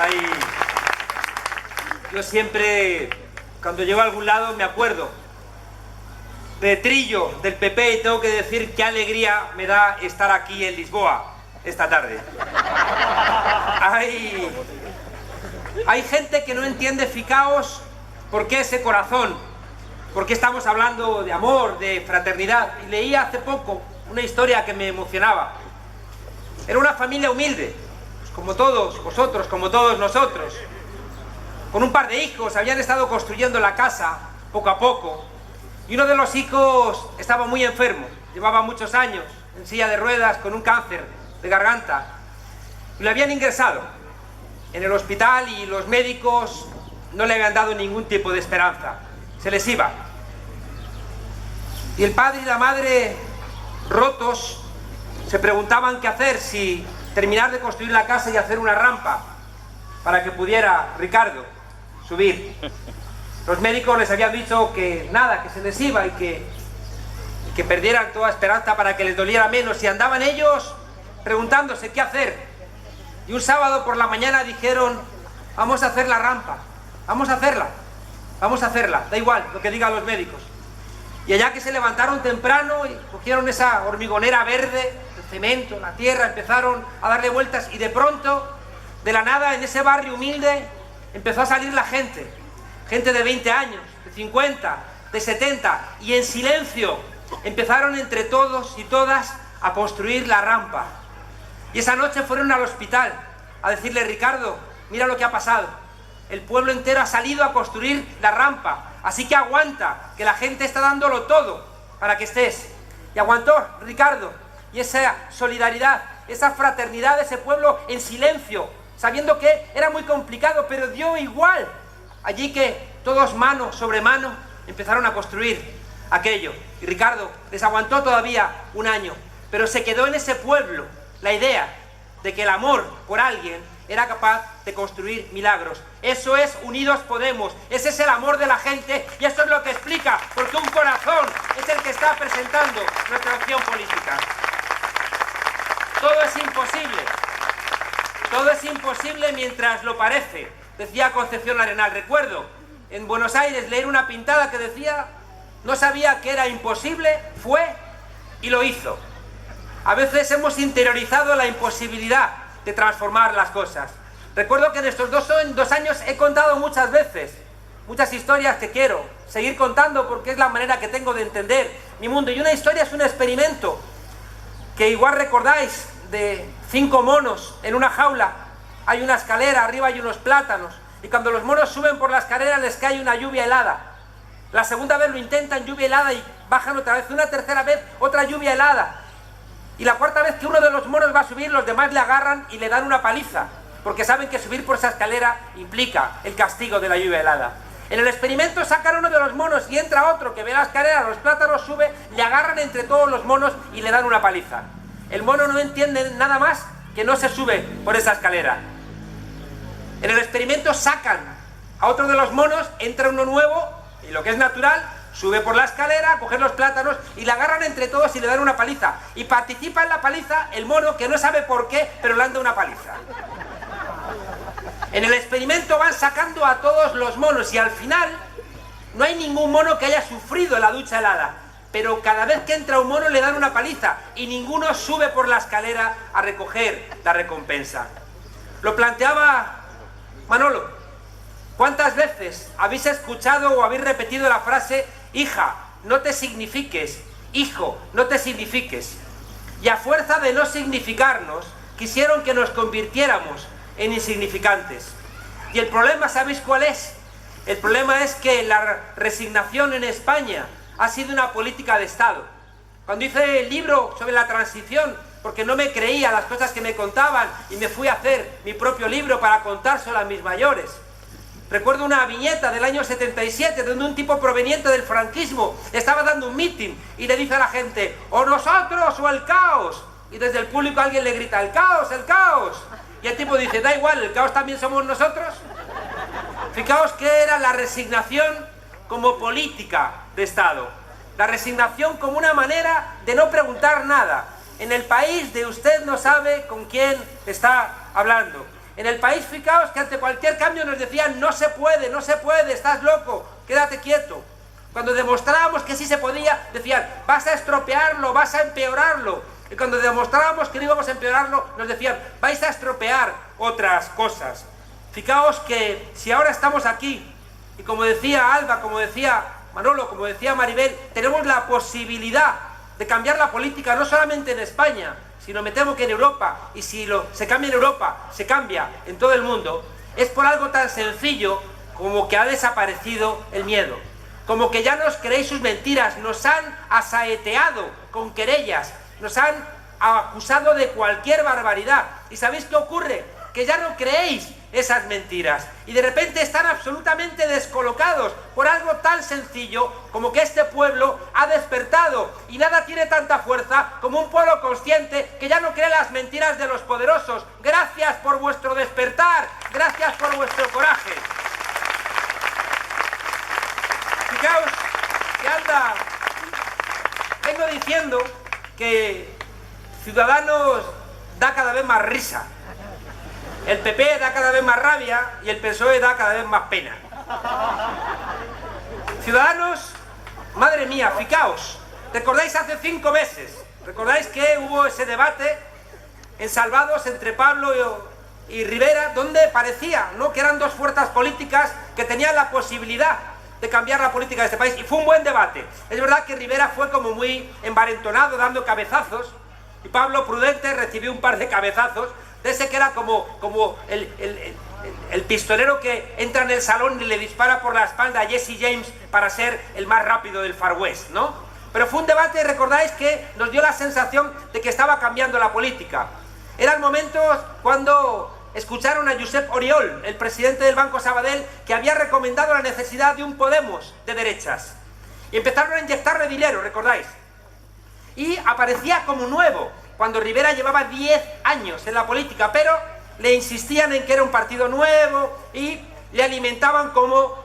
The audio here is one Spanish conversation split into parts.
Ay, yo siempre, cuando llego a algún lado, me acuerdo de Trillo, del PP, y tengo que decir qué alegría me da estar aquí en Lisboa esta tarde. Hay gente que no entiende, ficaos, por qué ese corazón, por qué estamos hablando de amor, de fraternidad. Y leí hace poco una historia que me emocionaba. Era una familia humilde, pues como todos vosotros, como todos nosotros, con un par de hijos. Habían estado construyendo la casa poco a poco, y uno de los hijos estaba muy enfermo, llevaba muchos años en silla de ruedas con un cáncer de garganta, y lo habían ingresado en el hospital, y los médicos no le habían dado ningún tipo de esperanza, se les iba. Y el padre y la madre, rotos, se preguntaban qué hacer, si terminar de construir la casa y hacer una rampa para que pudiera Ricardo subir. Los médicos les habían dicho que nada, que se les iba y que perdieran toda esperanza para que les doliera menos, y andaban ellos preguntándose qué hacer. Y un sábado por la mañana dijeron: vamos a hacer la rampa, vamos a hacerla, da igual lo que digan los médicos. Y allá que se levantaron temprano y cogieron esa hormigonera verde, el cemento, la tierra, empezaron a darle vueltas, y de pronto, de la nada, en ese barrio humilde, empezó a salir la gente. Gente de 20 años, de 50, de 70, y en silencio empezaron entre todos y todas a construir la rampa. Y esa noche fueron al hospital a decirle: Ricardo, mira lo que ha pasado. El pueblo entero ha salido a construir la rampa, así que aguanta, que la gente está dándolo todo para que estés. Y aguantó Ricardo, y esa solidaridad, esa fraternidad de ese pueblo en silencio, sabiendo que era muy complicado, pero dio igual. Allí que todos mano sobre mano empezaron a construir aquello. Y Ricardo les aguantó todavía un año, pero se quedó en ese pueblo la idea de que el amor por alguien era capaz de construir milagros. Eso es Unidos Podemos, ese es el amor de la gente, y eso es lo que explica porque un corazón es el que está presentando nuestra opción política. Todo es imposible mientras lo parece, decía Concepción Arenal. Recuerdo en Buenos Aires leer una pintada que decía: no sabía que era imposible, fue y lo hizo. A veces hemos interiorizado la imposibilidad de transformar las cosas. Recuerdo que en estos dos años he contado muchas veces muchas historias que quiero seguir contando porque es la manera que tengo de entender mi mundo. Y una historia es un experimento que igual recordáis, de 5 monos en una jaula. Hay una escalera, arriba hay unos plátanos, y cuando los monos suben por la escalera les cae una lluvia helada. La segunda vez lo intentan, lluvia helada, y bajan otra vez. Una tercera vez, otra lluvia helada. Y la cuarta vez que uno de los monos va a subir, los demás le agarran y le dan una paliza, porque saben que subir por esa escalera implica el castigo de la lluvia helada. En el experimento sacan uno de los monos y entra otro que ve la escalera, los plátanos, sube, le agarran entre todos los monos y le dan una paliza. El mono no entiende nada más que no se sube por esa escalera. En el experimento sacan a otro de los monos, entra uno nuevo y, lo que es natural, sube por la escalera, coge los plátanos y le agarran entre todos y le dan una paliza. Y participa en la paliza el mono que no sabe por qué, pero le han dado una paliza. En el experimento van sacando a todos los monos y al final no hay ningún mono que haya sufrido la ducha helada, pero cada vez que entra un mono le dan una paliza y ninguno sube por la escalera a recoger la recompensa. Lo planteaba Manolo: ¿cuántas veces habéis escuchado o habéis repetido la frase: hija, no te signifiques, hijo, no te signifiques? Y a fuerza de no significarnos, quisieron que nos convirtiéramos en insignificantes. Y el problema, ¿sabéis cuál es? El problema es que la resignación en España ha sido una política de Estado. Cuando hice el libro sobre la transición, porque no me creía las cosas que me contaban, y me fui a hacer mi propio libro para contárselo a mis mayores, recuerdo una viñeta del año 77 donde un tipo proveniente del franquismo estaba dando un mitin y le dice a la gente: o nosotros o el caos. Y desde el público alguien le grita: el caos, el caos. Y el tipo dice: da igual, el caos también somos nosotros. Fijaos que era la resignación como política de Estado. La resignación como una manera de no preguntar nada. En el país de usted no sabe con quién está hablando. En el país, fijaos que ante cualquier cambio nos decían no se puede, estás loco, quédate quieto. Cuando demostrábamos que sí se podía, decían vas a estropearlo, vas a empeorarlo. Y cuando demostrábamos que no íbamos a empeorarlo, nos decían vais a estropear otras cosas. Fijaos que si ahora estamos aquí, y como decía Alba, como decía Manolo, como decía Maribel, tenemos la posibilidad de cambiar la política no solamente en España, sino me temo que en Europa, y si se cambia en Europa, se cambia en todo el mundo, es por algo tan sencillo como que ha desaparecido el miedo, como que ya no os creéis sus mentiras, nos han asaeteado con querellas, nos han acusado de cualquier barbaridad. ¿Y sabéis qué ocurre? Que ya no creéis esas mentiras y de repente están absolutamente descolocados por algo tan sencillo como que este pueblo ha despertado y nada tiene tanta fuerza como un pueblo consciente que ya no cree las mentiras de los poderosos. Gracias por vuestro despertar, gracias por vuestro coraje. Fijaos que vengo diciendo que Ciudadanos da cada vez más risa. El PP da cada vez más rabia y el PSOE da cada vez más pena. Ciudadanos, madre mía, fijaos, ¿recordáis hace 5 meses? ¿Recordáis que hubo ese debate en Salvados entre Pablo y Rivera, donde parecía, ¿no?, que eran dos fuerzas políticas que tenían la posibilidad de cambiar la política de este país? Y fue un buen debate. Es verdad que Rivera fue como muy envalentonado, dando cabezazos, y Pablo, prudente, recibió un par de cabezazos, de ese que era como el pistolero que entra en el salón y le dispara por la espalda a Jesse James para ser el más rápido del Far West, ¿no? Pero fue un debate, recordáis, que nos dio la sensación de que estaba cambiando la política. Eran momentos cuando escucharon a Josep Oriol, el presidente del Banco Sabadell, que había recomendado la necesidad de un Podemos de derechas. Y empezaron a inyectarle dinero, ¿recordáis? Y aparecía como nuevo, cuando Rivera llevaba 10 años en la política, pero le insistían en que era un partido nuevo y le alimentaban como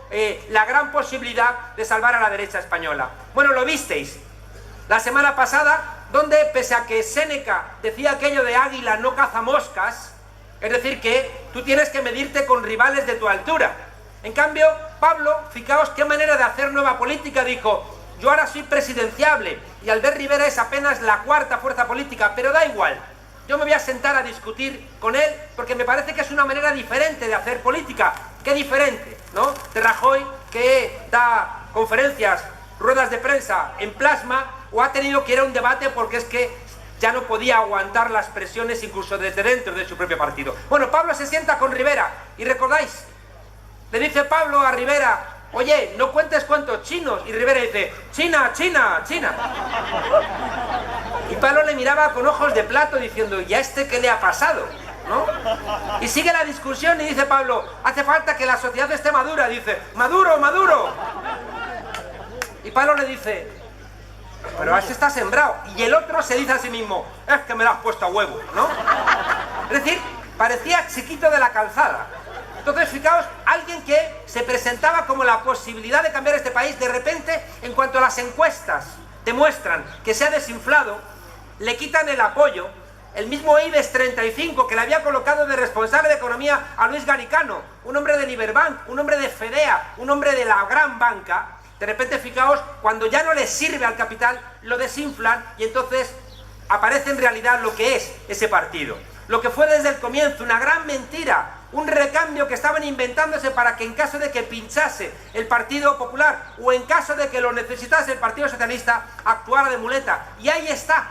la gran posibilidad de salvar a la derecha española. Bueno, lo visteis la semana pasada, donde pese a que Séneca decía aquello de águila no caza moscas, es decir, que tú tienes que medirte con rivales de tu altura. En cambio, Pablo, fijaos qué manera de hacer nueva política, dijo: yo ahora soy presidenciable y Albert Rivera es apenas la cuarta fuerza política, pero da igual. Yo me voy a sentar a discutir con él porque me parece que es una manera diferente de hacer política. ¿Qué diferente, no? De Rajoy, que da conferencias, ruedas de prensa en plasma, o ha tenido que ir a un debate porque es que ya no podía aguantar las presiones incluso desde dentro de su propio partido. Bueno, Pablo se sienta con Rivera y recordáis, le dice Pablo a Rivera: oye, no cuentes cuentos chinos. Y Rivera dice: China, China, China. Y Pablo le miraba con ojos de plato diciendo: ¿y a este qué le ha pasado?, ¿no? Y sigue la discusión y dice Pablo: hace falta que la sociedad esté madura. Dice: Maduro, Maduro. Y Pablo le dice: pero este está sembrado. Y el otro se dice a sí mismo: es que me lo has puesto a huevo, ¿no? Es decir, parecía chiquito de la calzada. Entonces, fijaos, alguien que se presentaba como la posibilidad de cambiar este país, de repente, en cuanto las encuestas demuestran que se ha desinflado, le quitan el apoyo. El mismo IBEX 35, que le había colocado de responsable de economía a Luis Garicano, un hombre de Liberbank, un hombre de Fedea, un hombre de la gran banca, de repente, fijaos, cuando ya no le sirve al capital, lo desinflan y entonces aparece en realidad lo que es ese partido. Lo que fue desde el comienzo una gran mentira, un recambio que estaban inventándose para que en caso de que pinchase el Partido Popular o en caso de que lo necesitase el Partido Socialista, actuara de muleta. Y ahí está,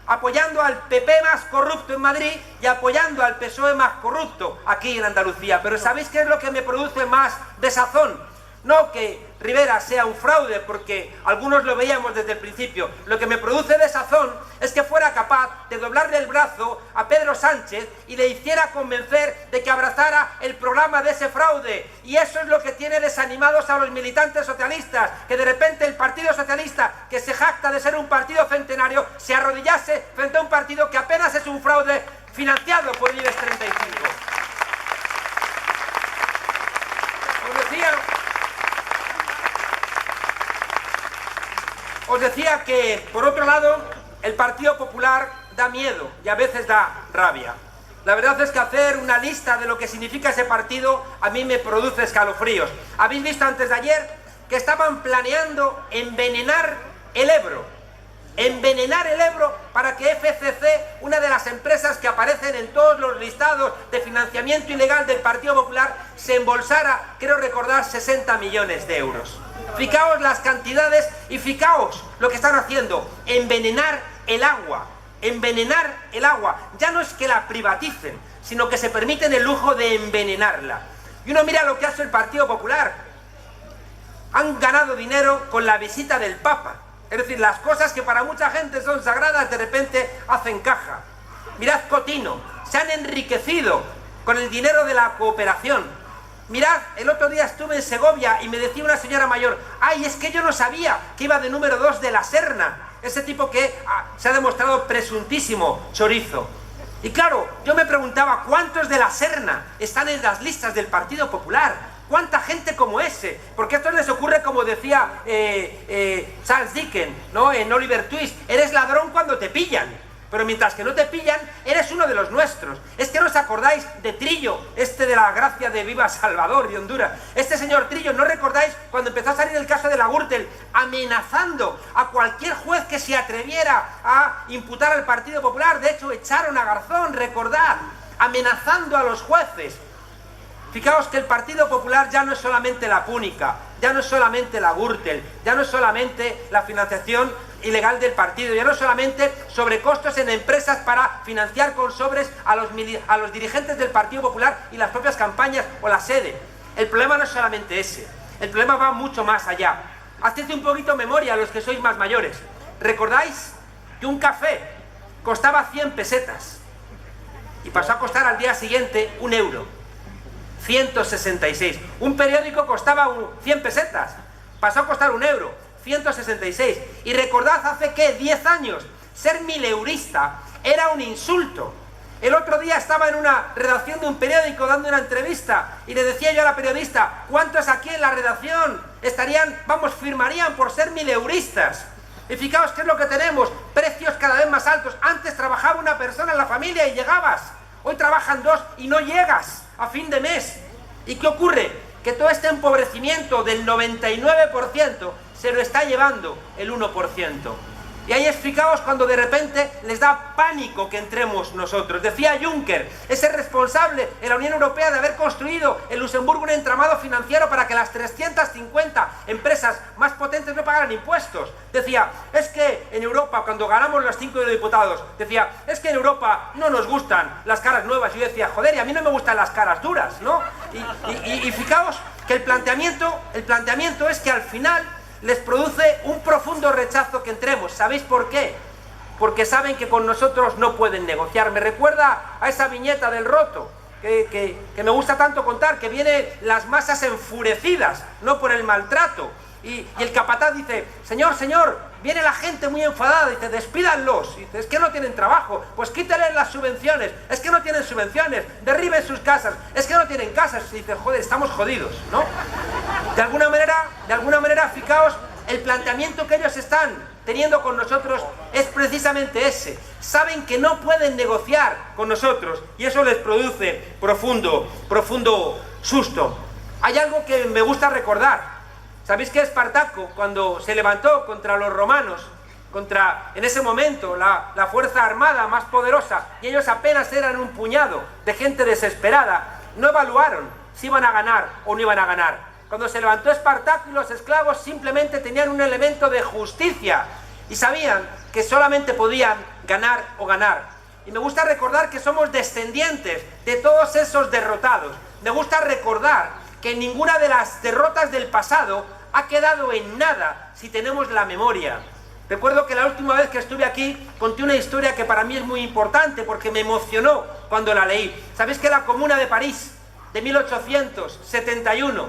apoyando al PP más corrupto en Madrid y apoyando al PSOE más corrupto aquí en Andalucía. Pero ¿sabéis qué es lo que me produce más desazón? No que Rivera sea un fraude, porque algunos lo veíamos desde el principio. Lo que me produce desazón es que fuera capaz de doblarle el brazo a Pedro Sánchez y le hiciera convencer de que abrazara el programa de ese fraude. Y eso es lo que tiene desanimados a los militantes socialistas, que de repente el Partido Socialista, que se jacta de ser un partido centenario, se arrodillase frente a un partido que apenas es un fraude financiado por el IBEX 35. Os decía que, por otro lado, el Partido Popular da miedo y a veces da rabia. La verdad es que hacer una lista de lo que significa ese partido a mí me produce escalofríos. ¿Habéis visto antes de ayer que estaban planeando envenenar el Ebro? Envenenar el Ebro para que FCC, una de las empresas que aparecen en todos los listados de financiamiento ilegal del Partido Popular, se embolsara, creo recordar, 60 millones de euros. Fijaos las cantidades y fijaos lo que están haciendo: envenenar el agua. Envenenar el agua. Ya no es que la privaticen, sino que se permiten el lujo de envenenarla. Y uno mira lo que hace el Partido Popular. Han ganado dinero con la visita del Papa. Es decir, las cosas que para mucha gente son sagradas, de repente hacen caja. Mirad Cotino, se han enriquecido con el dinero de la cooperación. Mirad, el otro día estuve en Segovia y me decía una señora mayor: ¡ay, es que yo no sabía que iba de número 2 de la Serna! Ese tipo que se ha demostrado presuntísimo chorizo. Y claro, yo me preguntaba, ¿cuántos de la Serna están en las listas del Partido Popular? ¿Cuánta gente como ese? Porque esto les ocurre, como decía Charles Dickens, ¿no?, en Oliver Twist: eres ladrón cuando te pillan, pero mientras que no te pillan, eres uno de los nuestros. Es que no os acordáis de Trillo, de la gracia de Viva Salvador de Honduras. Este señor Trillo, ¿no recordáis cuando empezó a salir el caso de la Gürtel, amenazando a cualquier juez que se atreviera a imputar al Partido Popular? De hecho, echaron a Garzón, recordad, amenazando a los jueces. Fijaos que el Partido Popular ya no es solamente la Púnica, ya no es solamente la Gürtel, ya no es solamente la financiación ilegal del partido, ya no es solamente sobrecostos en empresas para financiar con sobres a los dirigentes del Partido Popular y las propias campañas o la sede. El problema no es solamente ese, el problema va mucho más allá. Haced un poquito memoria a los que sois más mayores. ¿Recordáis que un café costaba 100 pesetas y pasó a costar al día siguiente 1 euro? 166. Un periódico costaba 100 pesetas, pasó a costar 1 euro, 166. Y recordad, hace ¿qué? 10 años, ser mileurista era un insulto. El otro día estaba en una redacción de un periódico dando una entrevista y le decía yo a la periodista: ¿cuántos aquí en la redacción firmarían por ser mileuristas? Y fijaos qué es lo que tenemos: precios cada vez más altos. Antes trabajaba una persona en la familia y llegabas. Hoy trabajan 2 y no llegas a fin de mes. ¿Y qué ocurre? Que todo este empobrecimiento del 99% se lo está llevando el 1%. Y ahí es, fijaos, cuando de repente les da pánico que entremos nosotros. Decía Juncker, ese responsable en la Unión Europea de haber construido en Luxemburgo un entramado financiero para que las 350 empresas más potentes no pagaran impuestos. Decía, es que en Europa, cuando ganamos los 5 diputados, decía, es que en Europa no nos gustan las caras nuevas. Y yo decía, joder, y a mí no me gustan las caras duras, ¿no? Y fijaos que el planteamiento es que al final les produce un profundo rechazo que entremos. ¿Sabéis por qué? Porque saben que con nosotros no pueden negociar. Me recuerda a esa viñeta del Roto, que me gusta tanto contar, que vienen las masas enfurecidas, no por el maltrato. Y el capataz dice, señor, viene la gente muy enfadada, dice, despídanlos. Dice, es que no tienen trabajo, pues quítenles las subvenciones, es que no tienen subvenciones, derriben sus casas, es que no tienen casas. Y dice, joder, estamos jodidos, ¿no? De alguna manera, fijaos, el planteamiento que ellos están teniendo con nosotros es precisamente ese. Saben que no pueden negociar con nosotros y eso les produce profundo susto. Hay algo que me gusta recordar. ¿Sabéis que Espartaco, cuando se levantó contra los romanos, en ese momento, la fuerza armada más poderosa, y ellos apenas eran un puñado de gente desesperada, no evaluaron si iban a ganar o no iban a ganar? Cuando se levantó Espartaco y los esclavos simplemente tenían un elemento de justicia y sabían que solamente podían ganar o ganar. Y me gusta recordar que somos descendientes de todos esos derrotados. Me gusta recordar que ninguna de las derrotas del pasado ha quedado en nada si tenemos la memoria. Recuerdo que la última vez que estuve aquí conté una historia que para mí es muy importante porque me emocionó cuando la leí. ¿Sabéis que la Comuna de París de 1871,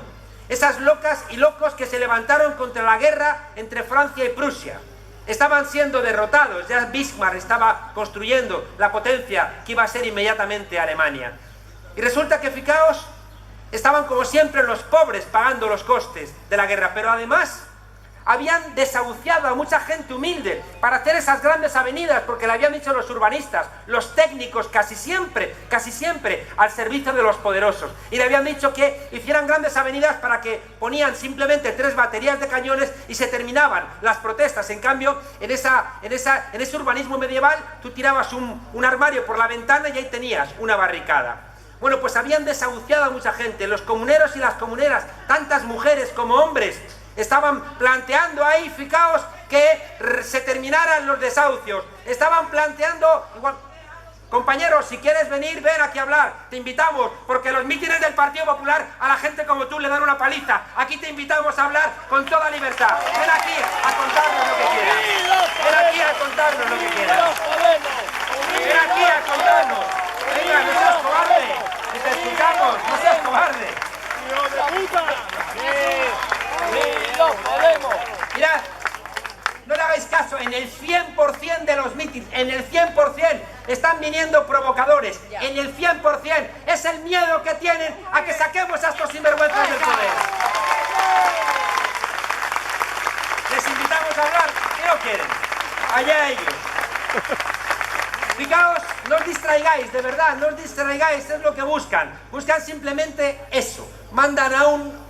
esas locas y locos que se levantaron contra la guerra entre Francia y Prusia, estaban siendo derrotados? Ya Bismarck estaba construyendo la potencia que iba a ser inmediatamente Alemania. Y resulta que, fijaos, estaban como siempre los pobres pagando los costes de la guerra, pero además habían desahuciado a mucha gente humilde para hacer esas grandes avenidas, porque le habían dicho los urbanistas, los técnicos, casi siempre, al servicio de los poderosos. Y le habían dicho que hicieran grandes avenidas para que ponían simplemente 3 baterías de cañones y se terminaban las protestas. En cambio, en ese urbanismo medieval, tú tirabas un armario por la ventana y ahí tenías una barricada. Bueno, pues habían desahuciado a mucha gente. Los comuneros y las comuneras, tantas mujeres como hombres, estaban planteando ahí, fijaos, que se terminaran los desahucios. Estaban planteando, igual, compañeros, si quieres venir, ven aquí a hablar, te invitamos, porque los mítines del Partido Popular a la gente como tú le dan una paliza. Aquí te invitamos a hablar con toda libertad. Ven aquí a contarnos lo que quieras. Ven aquí a contarnos lo que quieras. Ven aquí a contarnos. Venga, no seas cobarde. Si te escuchamos, no seas cobarde. ¡Hijo de puta! ¡Sí, lo podemos! Mirad, no le hagáis caso, en el 100% de los mítines, en el 100% están viniendo provocadores, en el 100% es el miedo que tienen a que saquemos a estos sinvergüenzas del poder. Les invitamos a hablar, ¿qué no quieren? Allá ellos. Fijaos, no os distraigáis, de verdad, no os distraigáis, es lo que buscan. Buscan simplemente eso. Mandan a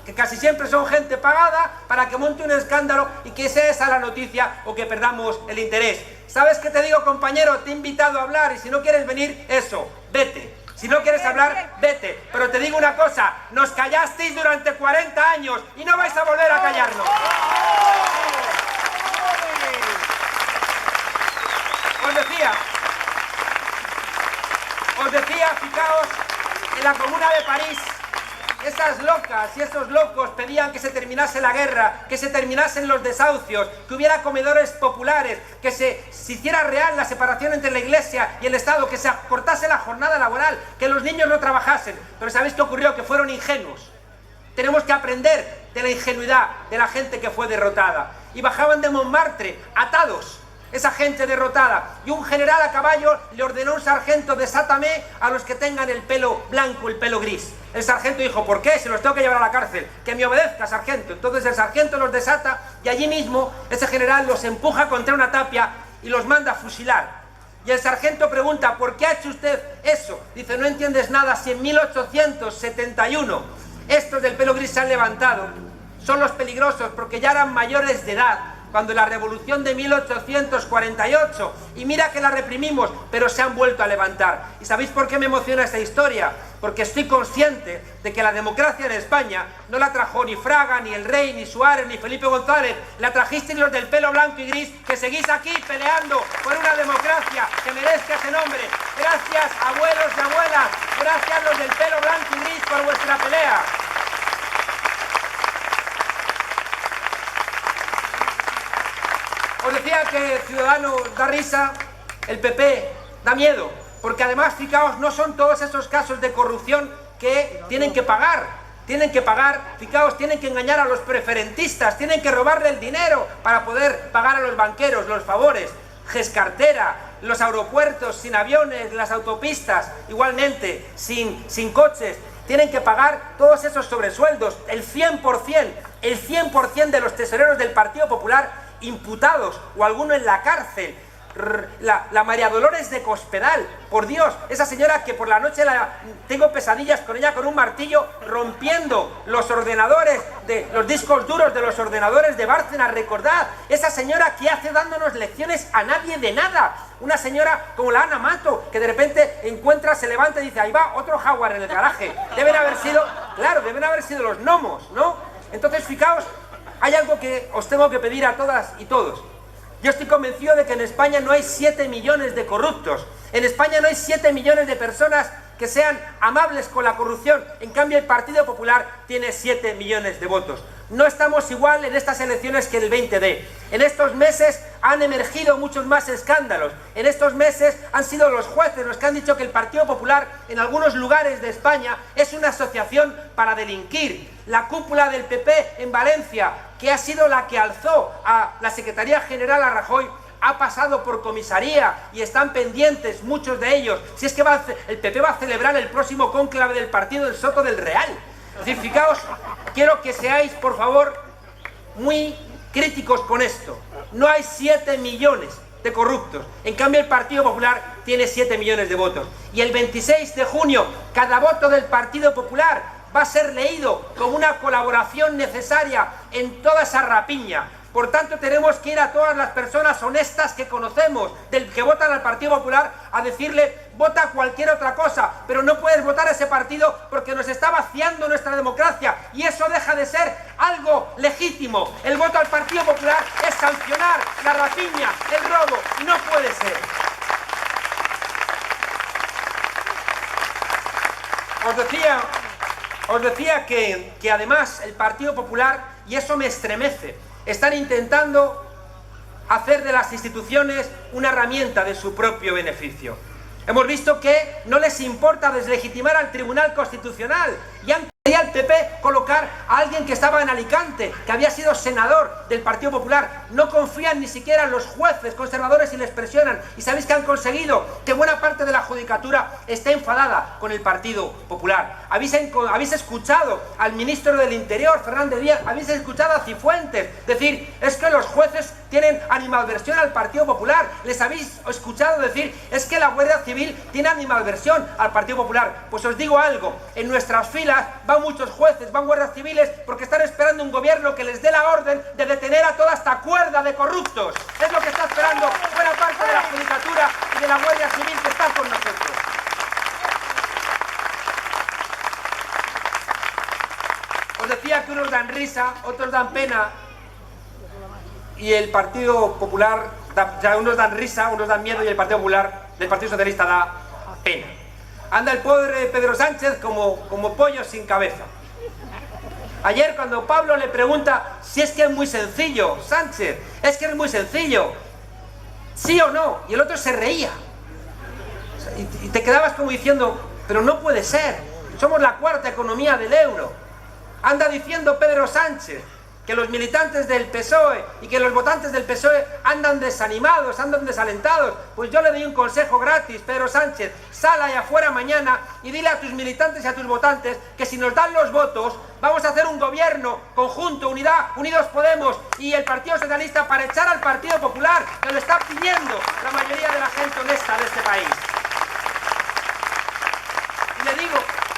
que casi siempre son gente pagada, para que monte un escándalo y que sea esa la noticia o que perdamos el interés. ¿Sabes qué te digo, compañero? Te he invitado a hablar y si no quieres venir, eso, vete. Si no quieres hablar, vete. Pero te digo una cosa, nos callasteis durante 40 años y no vais a volver a callarnos. Os decía, fijaos, en la Comuna de París, esas locas y esos locos pedían que se terminase la guerra, que se terminasen los desahucios, que hubiera comedores populares, que se hiciera real la separación entre la Iglesia y el Estado, que se acortase la jornada laboral, que los niños no trabajasen. Pero ¿sabéis qué ocurrió? Que fueron ingenuos. Tenemos que aprender de la ingenuidad de la gente que fue derrotada. Y bajaban de Montmartre atados, esa gente derrotada, y un general a caballo le ordenó a un sargento: desátame a los que tengan el pelo blanco, el pelo gris. El sargento dijo: ¿por qué? Se los tengo que llevar a la cárcel. Que me obedezca, sargento. Entonces el sargento los desata y allí mismo ese general los empuja contra una tapia y los manda a fusilar. Y el sargento pregunta: ¿por qué ha hecho usted eso? Dice: no entiendes nada, si en 1871 estos del pelo gris se han levantado, son los peligrosos porque ya eran mayores de edad cuando la revolución de 1848, y mira que la reprimimos, pero se han vuelto a levantar. ¿Y sabéis por qué me emociona esta historia? Porque estoy consciente de que la democracia en España no la trajo ni Fraga, ni el Rey, ni Suárez, ni Felipe González, la trajisteis los del pelo blanco y gris, que seguís aquí peleando por una democracia que merezca ese nombre. Gracias, abuelos y abuelas, gracias los del pelo blanco y gris por vuestra pelea. Os decía que Ciudadanos da risa, el PP da miedo, porque además, fijaos, no son todos esos casos de corrupción que tienen que pagar, fijaos, tienen que engañar a los preferentistas, tienen que robarle el dinero para poder pagar a los banqueros los favores, Gescartera, los aeropuertos sin aviones, las autopistas, igualmente, sin coches. Tienen que pagar todos esos sobresueldos, el 100% de los tesoreros del Partido Popular imputados o alguno en la cárcel. La María Dolores de Cospedal, por Dios, esa señora que por la noche tengo pesadillas con ella con un martillo rompiendo los ordenadores, los discos duros de los ordenadores de Bárcenas. Recordad, esa señora que hace dándonos lecciones a nadie de nada. Una señora como la Ana Mato, que de repente encuentra, se levanta y dice: ahí va otro jaguar en el garaje. Deben haber sido los gnomos, ¿no? Entonces, fijaos, hay algo que os tengo que pedir a todas y todos. Yo estoy convencido de que en España no hay 7 millones de corruptos. En España no hay 7 millones de personas que sean amables con la corrupción. En cambio, el Partido Popular tiene 7 millones de votos. No estamos igual en estas elecciones que el 20D. En estos meses han emergido muchos más escándalos. En estos meses han sido los jueces los que han dicho que el Partido Popular en algunos lugares de España es una asociación para delinquir. La cúpula del PP en Valencia, que ha sido la que alzó a la Secretaría General a Rajoy, ha pasado por comisaría y están pendientes muchos de ellos. Si es que el PP va a celebrar el próximo cónclave del partido del Soto del Real. Es decir, fijaos, quiero que seáis, por favor, muy críticos con esto. No hay 7 millones de corruptos. En cambio, el Partido Popular tiene 7 millones de votos. Y el 26 de junio, cada voto del Partido Popular va a ser leído como una colaboración necesaria en toda esa rapiña. Por tanto, tenemos que ir a todas las personas honestas que conocemos, del que votan al Partido Popular, a decirle, vota cualquier otra cosa, pero no puedes votar a ese partido porque nos está vaciando nuestra democracia, y eso deja de ser algo legítimo. El voto al Partido Popular es sancionar la rapiña, el robo, y no puede ser. Os decía que además el Partido Popular, y eso me estremece, están intentando hacer de las instituciones una herramienta de su propio beneficio. Hemos visto que no les importa deslegitimar al Tribunal Constitucional y han querido al PP colocar a alguien que estaba en Alicante, que había sido senador del Partido Popular. No confían ni siquiera en los jueces conservadores y les presionan. ¿Y sabéis que han conseguido? Que buena parte de la judicatura esté enfadada con el Partido Popular. Habéis escuchado al ministro del Interior, Fernández Díaz, habéis escuchado a Cifuentes decir, es que los jueces tienen animadversión al Partido Popular. Les habéis escuchado decir, es que la Guardia Civil tiene animadversión al Partido Popular. Pues os digo algo, en nuestras filas van muchos jueces, van guardias civiles, porque están esperando un gobierno que les dé la orden de detener a toda esta cuerda de corruptos. Es lo que está esperando buena parte de la judicatura y de la Guardia Civil que está con nosotros. Os decía que unos dan risa, otros dan pena, y el Partido Popular, unos dan risa, unos dan miedo, y el Partido Popular del Partido Socialista da pena. Anda el pobre Pedro Sánchez como pollo sin cabeza. Ayer, cuando Pablo le pregunta si es que es muy sencillo, Sánchez, es que es muy sencillo, ¿sí o no? Y el otro se reía. Y te quedabas como diciendo, pero no puede ser, somos la cuarta economía del euro. Anda diciendo Pedro Sánchez que los militantes del PSOE y que los votantes del PSOE andan desanimados, andan desalentados. Pues yo le doy un consejo gratis, Pedro Sánchez, sal allá afuera mañana y dile a tus militantes y a tus votantes que si nos dan los votos vamos a hacer un gobierno conjunto, Unidos Podemos y el Partido Socialista, para echar al Partido Popular, que lo está pidiendo la mayoría de la gente honesta de este país. Y le digo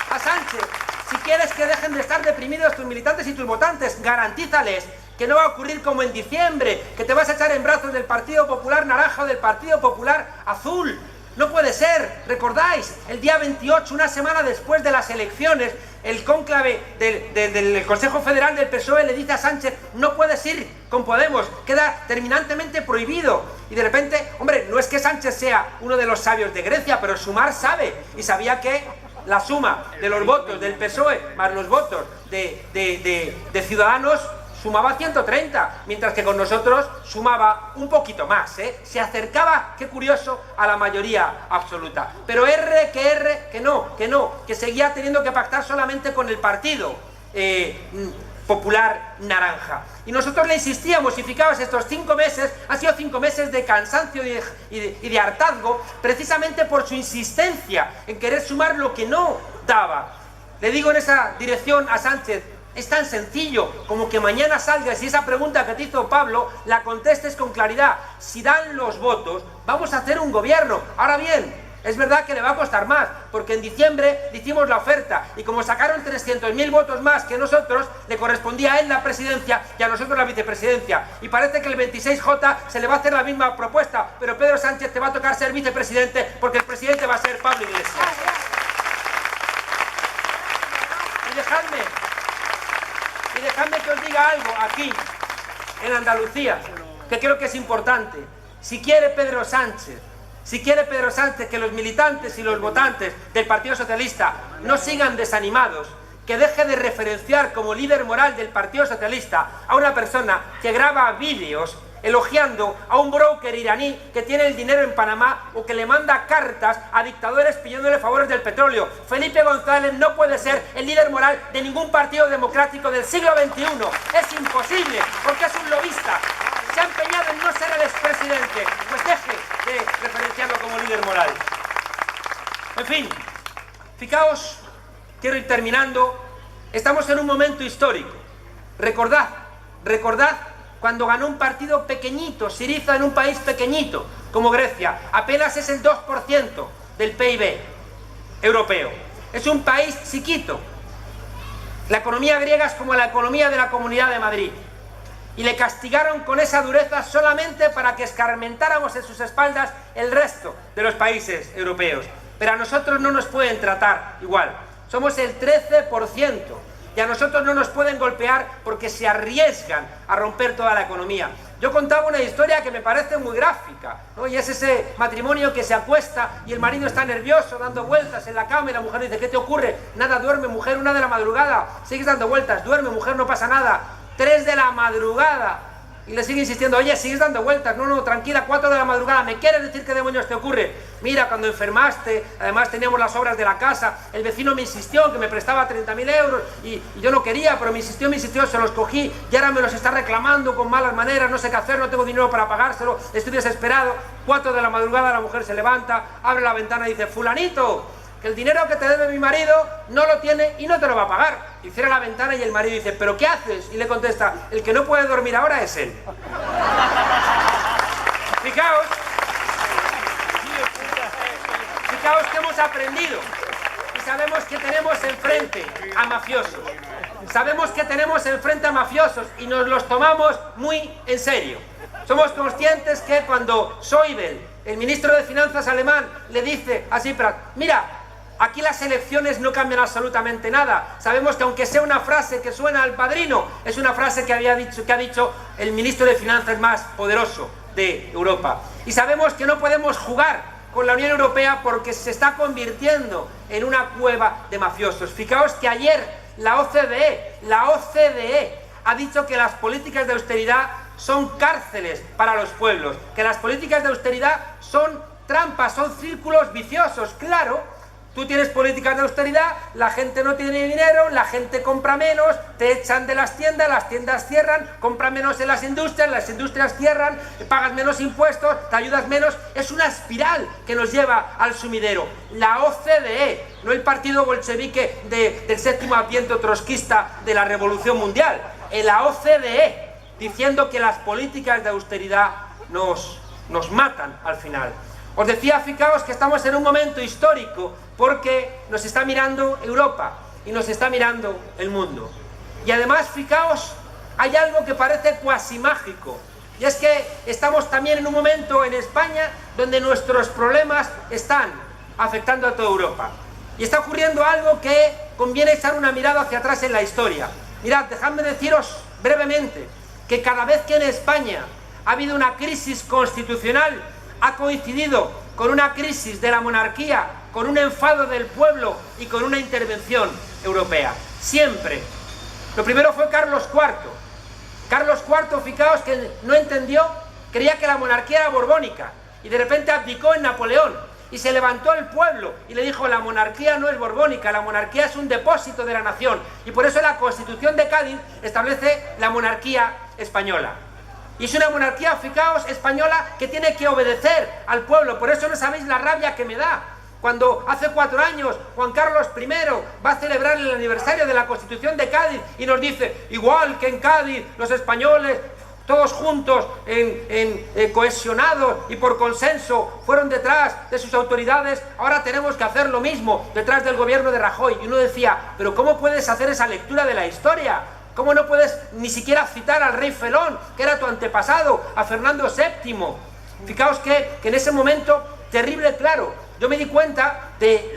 a Sánchez, si quieres que dejen de estar deprimidos tus militantes y tus votantes, garantízales que no va a ocurrir como en diciembre, que te vas a echar en brazos del Partido Popular naranja o del Partido Popular azul. No puede ser. ¿Recordáis? El día 28, una semana después de las elecciones, el cónclave del Consejo Federal del PSOE le dice a Sánchez, no puedes ir con Podemos, queda terminantemente prohibido. Y de repente, hombre, no es que Sánchez sea uno de los sabios de Grecia, pero sumar sabe, y sabía que la suma de los votos del PSOE más los votos de Ciudadanos sumaba 130, mientras que con nosotros sumaba un poquito más, ¿eh? Se acercaba, qué curioso, a la mayoría absoluta. Pero que seguía teniendo que pactar solamente con el Partido Popular naranja. Y nosotros le insistíamos, y fijaos, estos 5 meses han sido 5 meses de cansancio y de hartazgo, precisamente por su insistencia en querer sumar lo que no daba. Le digo en esa dirección a Sánchez, es tan sencillo como que mañana salgas y esa pregunta que te hizo Pablo la contestes con claridad. Si dan los votos, vamos a hacer un gobierno. Ahora bien, es verdad que le va a costar más, porque en diciembre le hicimos la oferta y como sacaron 300.000 votos más que nosotros, le correspondía a él la presidencia y a nosotros la vicepresidencia. Y parece que el 26J se le va a hacer la misma propuesta, pero Pedro Sánchez te va a tocar ser vicepresidente porque el presidente va a ser Pablo Iglesias. Y dejadme que os diga algo aquí, en Andalucía, que creo que es importante. Si quiere Pedro Sánchez que los militantes y los votantes del Partido Socialista no sigan desanimados, que deje de referenciar como líder moral del Partido Socialista a una persona que graba vídeos elogiando a un broker iraní que tiene el dinero en Panamá o que le manda cartas a dictadores pidiéndole favores del petróleo. Felipe González no puede ser el líder moral de ningún partido democrático del siglo XXI. Es imposible, porque es un lobista. Se ha empeñado en no ser el expresidente, pues deje de referenciarlo como líder moral. En fin, fijaos, quiero ir terminando, estamos en un momento histórico. Recordad cuando ganó un partido pequeñito, Syriza, en un país pequeñito como Grecia. Apenas es el 2% del PIB europeo. Es un país chiquito. La economía griega es como la economía de la Comunidad de Madrid. Y le castigaron con esa dureza solamente para que escarmentáramos en sus espaldas el resto de los países europeos. Pero a nosotros no nos pueden tratar igual. Somos el 13%. Y a nosotros no nos pueden golpear porque se arriesgan a romper toda la economía. Yo contaba una historia que me parece muy gráfica, ¿no? Y es ese matrimonio que se acuesta y el marido está nervioso, dando vueltas en la cama, y la mujer dice: ¿qué te ocurre? Nada, duerme, mujer, 1 de la madrugada. Sigues dando vueltas, duerme, mujer, no pasa nada. 3 de la madrugada. Y le sigue insistiendo: oye, sigues dando vueltas. No, tranquila, 4 de la madrugada. ¿Me quieres decir qué demonios te ocurre? Mira, cuando enfermaste, además teníamos las obras de la casa, el vecino me insistió que me prestaba 30.000 euros y yo no quería, pero me insistió, se los cogí y ahora me los está reclamando con malas maneras, no sé qué hacer, no tengo dinero para pagárselo, estoy desesperado. 4 de la madrugada la mujer se levanta, abre la ventana y dice: fulanito, que el dinero que te debe mi marido no lo tiene y no te lo va a pagar. Y cierra la ventana y el marido dice: ¿pero qué haces? Y le contesta: el que no puede dormir ahora es él. Fijaos que hemos aprendido y sabemos que tenemos enfrente a mafiosos. Sabemos que tenemos enfrente a mafiosos y nos los tomamos muy en serio. Somos conscientes que cuando Schäuble, el ministro de Finanzas alemán, le dice a Tsipras: mira, aquí las elecciones no cambian absolutamente nada. Sabemos que aunque sea una frase que suena al padrino, es una frase que ha dicho el ministro de Finanzas más poderoso de Europa. Y sabemos que no podemos jugar con la Unión Europea porque se está convirtiendo en una cueva de mafiosos. Fijaos que ayer la OCDE ha dicho que las políticas de austeridad son cárceles para los pueblos, que las políticas de austeridad son trampas, son círculos viciosos. Claro, tú tienes políticas de austeridad, la gente no tiene dinero, la gente compra menos, te echan de las tiendas cierran, compran menos en las industrias cierran, pagas menos impuestos, te ayudas menos. Es una espiral que nos lleva al sumidero. La OCDE, no el partido bolchevique del séptimo adviento trotskista de la Revolución Mundial, la OCDE, diciendo que las políticas de austeridad nos matan al final. Os decía, fijaos que estamos en un momento histórico porque nos está mirando Europa y nos está mirando el mundo. Y además, fijaos, hay algo que parece cuasi mágico. Y es que estamos también en un momento en España donde nuestros problemas están afectando a toda Europa. Y está ocurriendo algo que conviene echar una mirada hacia atrás en la historia. Mirad, dejadme deciros brevemente que cada vez que en España ha habido una crisis constitucional, ha coincidido con una crisis de la monarquía, con un enfado del pueblo y con una intervención europea. Siempre. Lo primero fue Carlos IV. Carlos IV, fijaos que no entendió, creía que la monarquía era borbónica y de repente abdicó en Napoleón y se levantó el pueblo y le dijo: la monarquía no es borbónica, la monarquía es un depósito de la nación. Y por eso la Constitución de Cádiz establece la monarquía española. Y es una monarquía, fijaos, española, que tiene que obedecer al pueblo. Por eso no sabéis la rabia que me da cuando hace 4 años Juan Carlos I va a celebrar el aniversario de la Constitución de Cádiz y nos dice: igual que en Cádiz los españoles, todos juntos, cohesionados y por consenso, fueron detrás de sus autoridades, ahora tenemos que hacer lo mismo detrás del gobierno de Rajoy. Y uno decía: pero ¿cómo puedes hacer esa lectura de la historia? ¿Cómo no puedes ni siquiera citar al rey Felón, que era tu antepasado, a Fernando VII? Fijaos que en ese momento terrible, claro, yo me di cuenta de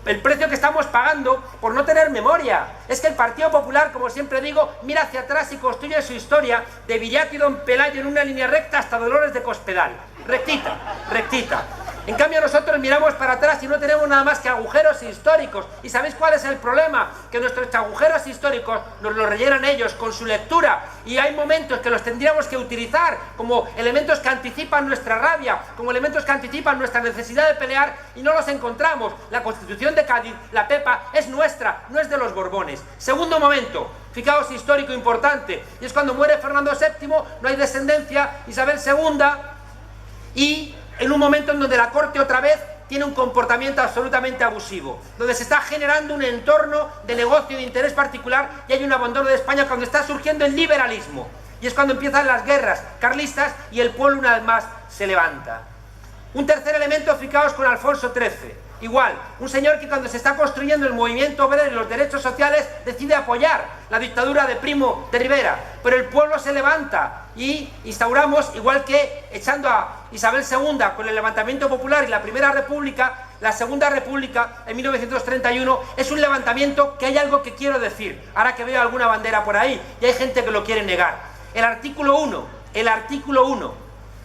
el precio que estamos pagando por no tener memoria. Es que el Partido Popular, como siempre digo, mira hacia atrás y construye su historia de Viriato y Don Pelayo en una línea recta hasta Dolores de Cospedal. Rectita, rectita. En cambio nosotros miramos para atrás y no tenemos nada más que agujeros históricos. ¿Y sabéis cuál es el problema? Que nuestros agujeros históricos nos los rellenan ellos con su lectura, y hay momentos que los tendríamos que utilizar como elementos que anticipan nuestra rabia, como elementos que anticipan nuestra necesidad de pelear, y no los encontramos. La Constitución de Cádiz, la Pepa, es nuestra, no es de los Borbones. Segundo momento, fijaos, histórico importante, y es cuando muere Fernando VII, no hay descendencia, Isabel II, y en un momento en donde la corte otra vez tiene un comportamiento absolutamente abusivo, donde se está generando un entorno de negocio de interés particular y hay un abandono de España cuando está surgiendo el liberalismo. Y y es cuando empiezan las guerras carlistas y el pueblo una vez más se levanta. Un tercer elemento, fijaos, con Alfonso XIII. Igual, un señor que cuando se está construyendo el movimiento obrero y los derechos sociales decide apoyar la dictadura de Primo de Rivera, pero el pueblo se levanta y instauramos, igual que echando a Isabel II con el levantamiento popular y la Primera República, la Segunda República en 1931 es un levantamiento que hay algo que quiero decir, ahora que veo alguna bandera por ahí y hay gente que lo quiere negar. El artículo 1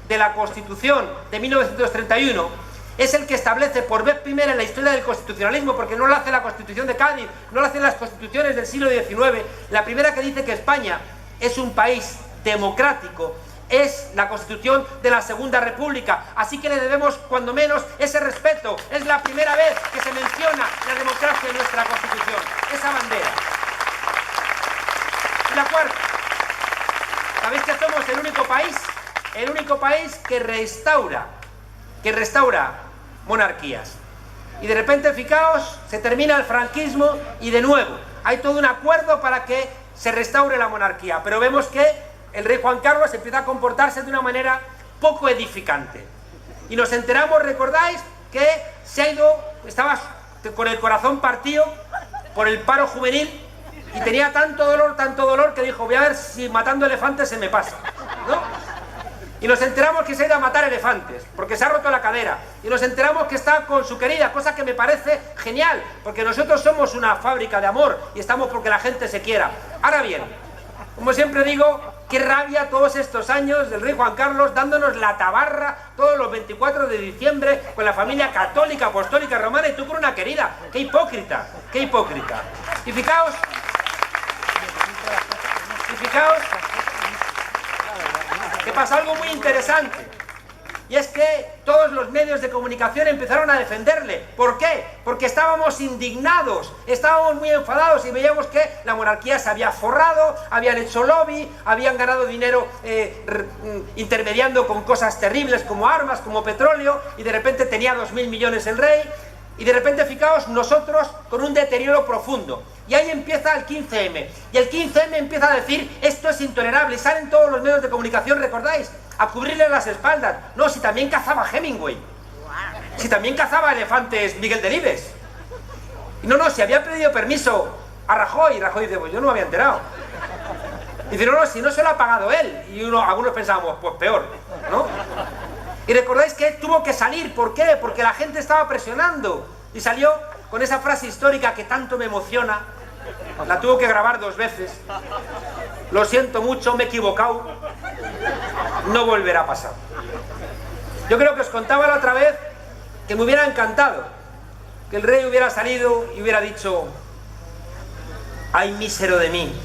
de la Constitución de 1931 es el que establece por vez primera en la historia del constitucionalismo, porque no lo hace la Constitución de Cádiz, no lo hacen las constituciones del siglo XIX, la primera que dice que España es un país democrático, es la Constitución de la Segunda República, así que le debemos cuando menos ese respeto. Es la primera vez que se menciona la democracia en nuestra Constitución, esa bandera. Y la cuarta, ¿sabéis que somos el único país que restaura monarquías? Y de repente, fijaos, se termina el franquismo y de nuevo hay todo un acuerdo para que se restaure la monarquía, pero vemos que el rey Juan Carlos empieza a comportarse de una manera poco edificante. Y nos enteramos, ¿recordáis? Que se ha ido, estaba con el corazón partido por el paro juvenil y tenía tanto dolor que dijo, voy a ver si matando elefantes se me pasa, ¿no? Y nos enteramos que se ha ido a matar elefantes, porque se ha roto la cadera. Y nos enteramos que está con su querida, cosa que me parece genial, porque nosotros somos una fábrica de amor y estamos porque la gente se quiera. Ahora bien, como siempre digo, qué rabia todos estos años del rey Juan Carlos dándonos la tabarra todos los 24 de diciembre con la familia católica, apostólica, romana y tú con una querida. ¡Qué hipócrita! ¡Qué hipócrita! Y fijaos que pasa algo muy interesante, y es que todos los medios de comunicación empezaron a defenderle. ¿Por qué? Porque estábamos indignados, estábamos muy enfadados y veíamos que la monarquía se había forrado, habían hecho lobby, habían ganado dinero intermediando con cosas terribles como armas, como petróleo, y de repente tenía 2.000 millones el rey. Y de repente, fijaos, nosotros con un deterioro profundo. Y ahí empieza el 15M. Y el 15M empieza a decir, esto es intolerable. Y salen todos los medios de comunicación, ¿recordáis? A cubrirle las espaldas. No, si también cazaba Hemingway. Si también cazaba elefantes Miguel Delibes. Y no, si había pedido permiso a Rajoy. Y Rajoy dice, pues yo no me había enterado. Y dice, no, si no se lo ha pagado él. Y algunos pensábamos, pues peor, ¿no? Y recordáis que tuvo que salir, ¿por qué? Porque la gente estaba presionando. Y salió con esa frase histórica que tanto me emociona. La tuvo que grabar 2 veces. Lo siento mucho, me he equivocado. No volverá a pasar. Yo creo que os contaba la otra vez que me hubiera encantado que el rey hubiera salido y hubiera dicho, ay mísero de mí,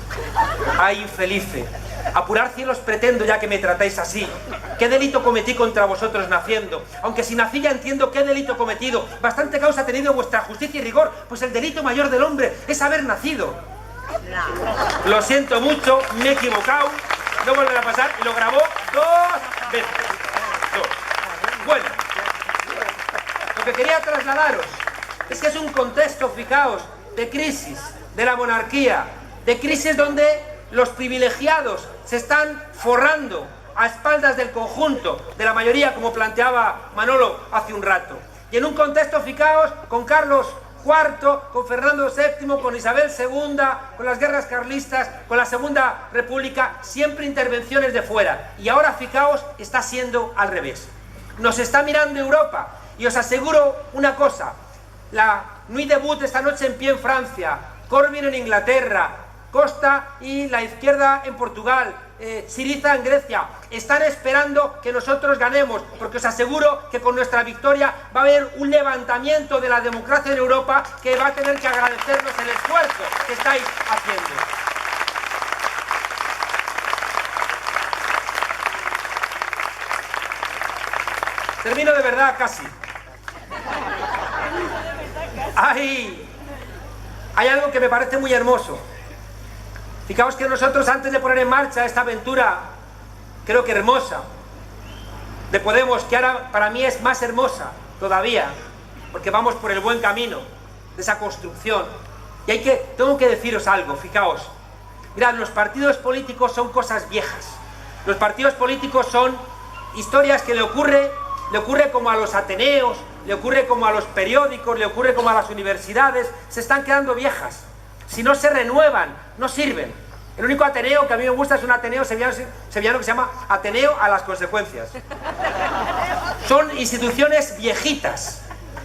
ay infelice, apurar cielos pretendo ya que me tratáis así. ¿Qué delito cometí contra vosotros naciendo? Aunque si nací ya entiendo qué delito he cometido. Bastante causa ha tenido vuestra justicia y rigor, pues el delito mayor del hombre es haber nacido. Lo siento mucho, me he equivocado, no volverá a pasar, y lo grabó 2 veces. Bueno, lo que quería trasladaros es que es un contexto, fijaos, de crisis de la monarquía, de crisis donde los privilegiados se están forrando a espaldas del conjunto, de la mayoría, como planteaba Manolo hace un rato. Y en un contexto, fijaos, con Carlos IV, con Fernando VII, con Isabel II, con las guerras carlistas, con la Segunda República, siempre intervenciones de fuera. Y ahora, fijaos, está siendo al revés. Nos está mirando Europa, y os aseguro una cosa, la Nuit debout esta noche en pie en Francia, Corbyn en Inglaterra, Costa y la izquierda en Portugal, Syriza en Grecia, están esperando que nosotros ganemos, porque os aseguro que con nuestra victoria va a haber un levantamiento de la democracia en Europa que va a tener que agradecernos el esfuerzo que estáis haciendo. Termino de verdad casi. Hay algo que me parece muy hermoso. Fijaos que nosotros, antes de poner en marcha esta aventura, creo que hermosa, de Podemos, que ahora para mí es más hermosa todavía, porque vamos por el buen camino de esa construcción. Y tengo que deciros algo, fijaos. Mirad, los partidos políticos son cosas viejas. Los partidos políticos son historias que le ocurre como a los ateneos, le ocurre como a los periódicos, le ocurre como a las universidades. Se están quedando viejas. Si no se renuevan, no sirven. El único ateneo que a mí me gusta es un ateneo sevillano que se llama Ateneo a las Consecuencias. Son instituciones viejitas.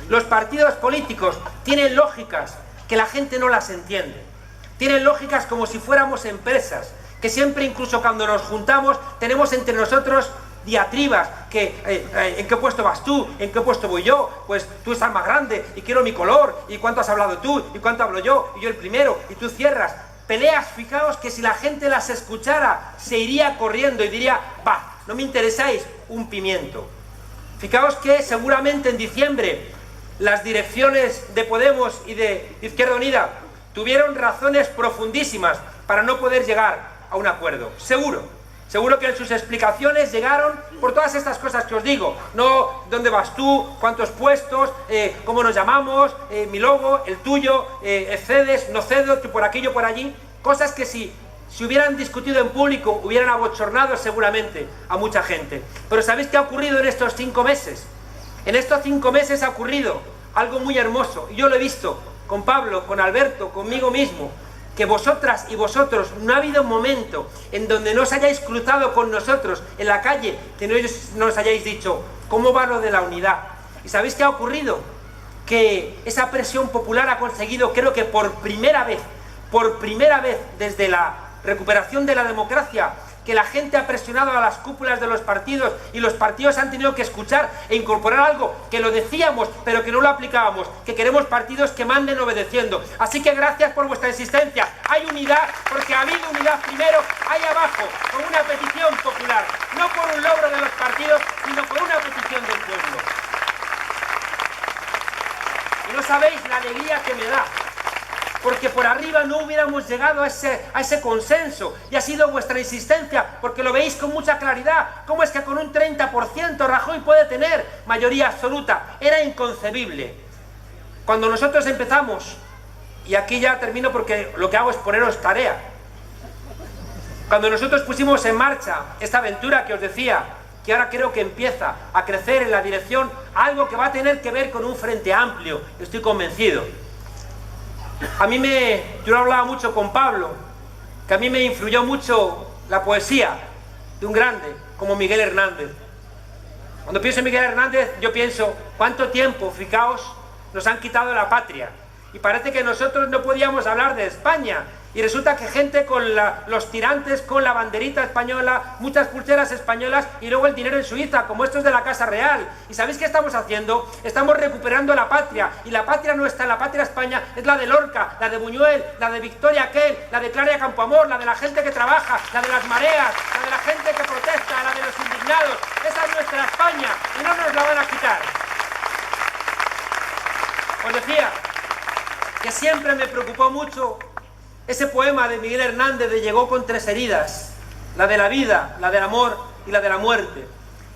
Los partidos políticos tienen lógicas que la gente no las entiende. Tienen lógicas como si fuéramos empresas, que siempre, incluso cuando nos juntamos, tenemos entre nosotros diatribas, ¿en qué puesto vas tú? ¿En qué puesto voy yo? Pues tú estás más grande y quiero mi color, ¿y cuánto has hablado tú? ¿Y cuánto hablo yo? Y yo el primero, y tú cierras. Peleas, fijaos que si la gente las escuchara, se iría corriendo y diría, va, no me interesáis un pimiento. Fijaos que seguramente en diciembre las direcciones de Podemos y de Izquierda Unida tuvieron razones profundísimas para no poder llegar a un acuerdo. Seguro que en sus explicaciones llegaron por todas estas cosas que os digo. No, ¿dónde vas tú? ¿Cuántos puestos? ¿Cómo nos llamamos? Mi logo, el tuyo, cedes, no cedo, tú por aquí, yo por allí. Cosas que si hubieran discutido en público, hubieran abochornado seguramente a mucha gente. Pero ¿sabéis qué ha ocurrido en estos 5 meses? En estos 5 meses ha ocurrido algo muy hermoso. Y yo lo he visto con Pablo, con Alberto, conmigo mismo. Que vosotras y vosotros, no ha habido un momento en donde no os hayáis cruzado con nosotros en la calle, que no os hayáis dicho, ¿cómo va lo de la unidad? ¿Y sabéis qué ha ocurrido? Que esa presión popular ha conseguido, creo que por primera vez desde la recuperación de la democracia, que la gente ha presionado a las cúpulas de los partidos y los partidos han tenido que escuchar e incorporar algo que lo decíamos pero que no lo aplicábamos, que queremos partidos que manden obedeciendo. Así que gracias por vuestra insistencia. Hay unidad porque ha habido unidad primero ahí abajo, con una petición popular, no por un logro de los partidos, sino por una petición del pueblo. Y no sabéis la alegría que me da, porque por arriba no hubiéramos llegado a ese consenso, y ha sido vuestra insistencia, porque lo veis con mucha claridad. ¿Cómo es que con un 30% Rajoy puede tener mayoría absoluta? Era inconcebible. Cuando nosotros empezamos, y aquí ya termino porque lo que hago es poneros tarea, cuando nosotros pusimos en marcha esta aventura que os decía, que ahora creo que empieza a crecer en la dirección, algo que va a tener que ver con un frente amplio, estoy convencido. Yo hablaba mucho con Pablo, que a mí me influyó mucho la poesía de un grande como Miguel Hernández. Cuando pienso en Miguel Hernández, yo pienso, ¿cuánto tiempo, fijaos, nos han quitado la patria? Y parece que nosotros no podíamos hablar de España. Y resulta que gente con los tirantes, con la banderita española, muchas pulseras españolas y luego el dinero en Suiza, como estos de la Casa Real. ¿Y sabéis qué estamos haciendo? Estamos recuperando la patria. Y la patria nuestra, la patria España, es la de Lorca, la de Buñuel, la de Victoria Aquel, la de Clara Campoamor, la de la gente que trabaja, la de las mareas, la de la gente que protesta, la de los indignados. Esa es nuestra España y no nos la van a quitar. Os decía que siempre me preocupó mucho ese poema de Miguel Hernández de Llegó con 3 heridas, la de la vida, la del amor y la de la muerte.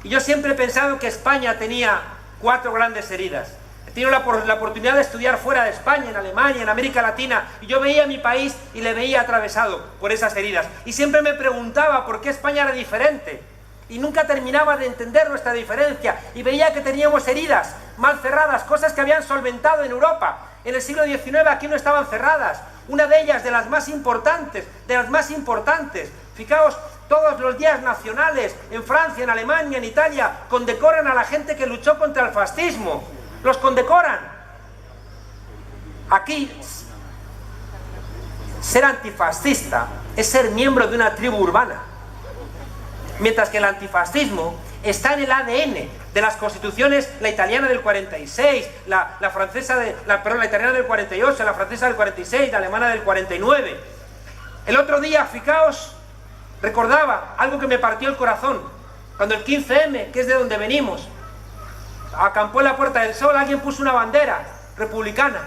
Y yo siempre he pensado que España tenía 4 grandes heridas. He tenido la oportunidad de estudiar fuera de España, en Alemania, en América Latina, y yo veía mi país y le veía atravesado por esas heridas. Y siempre me preguntaba por qué España era diferente. Y nunca terminaba de entender nuestra diferencia. Y veía que teníamos heridas mal cerradas, cosas que habían solventado en Europa. En el siglo XIX aquí no estaban cerradas. Una de ellas, de las más importantes, fijaos, todos los días nacionales, en Francia, en Alemania, en Italia, condecoran a la gente que luchó contra el fascismo. Los condecoran. Aquí, ser antifascista es ser miembro de una tribu urbana. Mientras que el antifascismo está en el ADN de las constituciones, la italiana del 46, la italiana del 48, la francesa del 46, la alemana del 49. El otro día, fijaos, recordaba algo que me partió el corazón, cuando el 15M, que es de donde venimos, acampó en la Puerta del Sol, alguien puso una bandera republicana,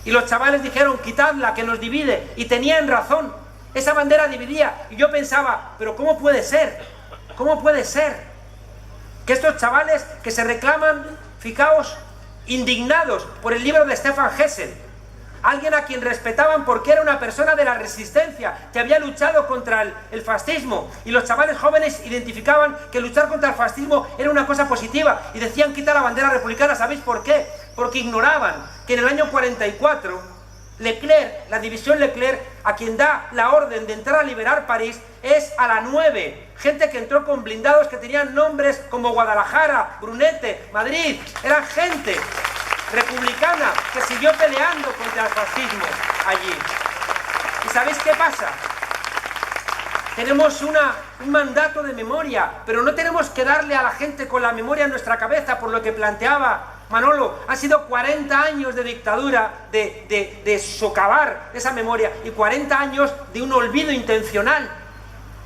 y los chavales dijeron, quitadla, que nos divide, y tenían razón. Esa bandera dividía, y yo pensaba, pero ¿cómo puede ser? ¿Cómo puede ser que estos chavales que se reclaman, fijaos, indignados por el libro de Stefan Hessel, alguien a quien respetaban porque era una persona de la resistencia, que había luchado contra el fascismo, y los chavales jóvenes identificaban que luchar contra el fascismo era una cosa positiva, y decían quita la bandera republicana. ¿Sabéis por qué? Porque ignoraban que en el año 44, Leclerc, la división Leclerc, a quien da la orden de entrar a liberar París, es a la 9, gente que entró con blindados que tenían nombres como Guadalajara, Brunete, Madrid, eran gente republicana que siguió peleando contra el fascismo allí. ¿Y sabéis qué pasa? Tenemos un mandato de memoria, pero no tenemos que darle a la gente con la memoria en nuestra cabeza, por lo que planteaba Manolo. Han sido 40 años de dictadura, de socavar esa memoria, y 40 años de un olvido intencional.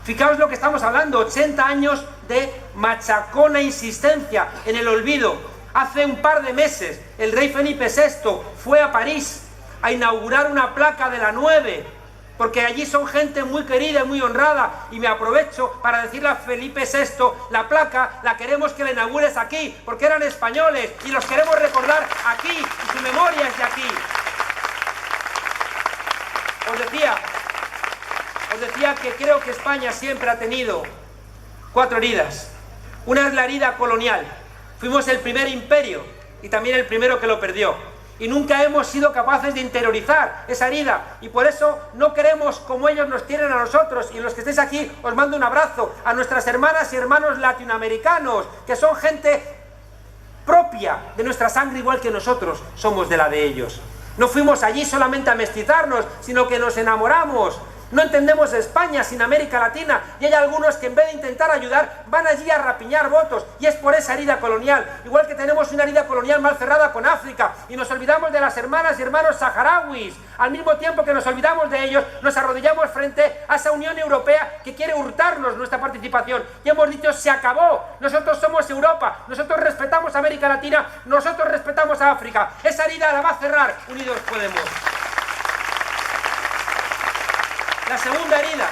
Fijaos lo que estamos hablando, 80 años de machacona insistencia en el olvido. Hace un par de meses, el rey Felipe VI fue a París a inaugurar una placa de la 9, porque allí son gente muy querida y muy honrada, y me aprovecho para decirle a Felipe VI, la placa la queremos que la inaugures aquí, porque eran españoles, y los queremos recordar aquí, y su memoria es de aquí. Os decía que creo que España siempre ha tenido 4 heridas. Una es la herida colonial. Fuimos el primer imperio y también el primero que lo perdió. Y nunca hemos sido capaces de interiorizar esa herida. Y por eso no queremos como ellos nos tienen a nosotros. Y los que estéis aquí os mando un abrazo. A nuestras hermanas y hermanos latinoamericanos, que son gente propia de nuestra sangre, igual que nosotros somos de la de ellos. No fuimos allí solamente a mestizarnos, sino que nos enamoramos. No entendemos España sin América Latina, y hay algunos que en vez de intentar ayudar van allí a rapiñar votos, y es por esa herida colonial. Igual que tenemos una herida colonial mal cerrada con África, y nos olvidamos de las hermanas y hermanos saharauis. Al mismo tiempo que nos olvidamos de ellos, nos arrodillamos frente a esa Unión Europea que quiere hurtarnos nuestra participación, y hemos dicho se acabó, nosotros somos Europa, nosotros respetamos a América Latina, nosotros respetamos a África. Esa herida la va a cerrar Unidos Podemos. La segunda herida,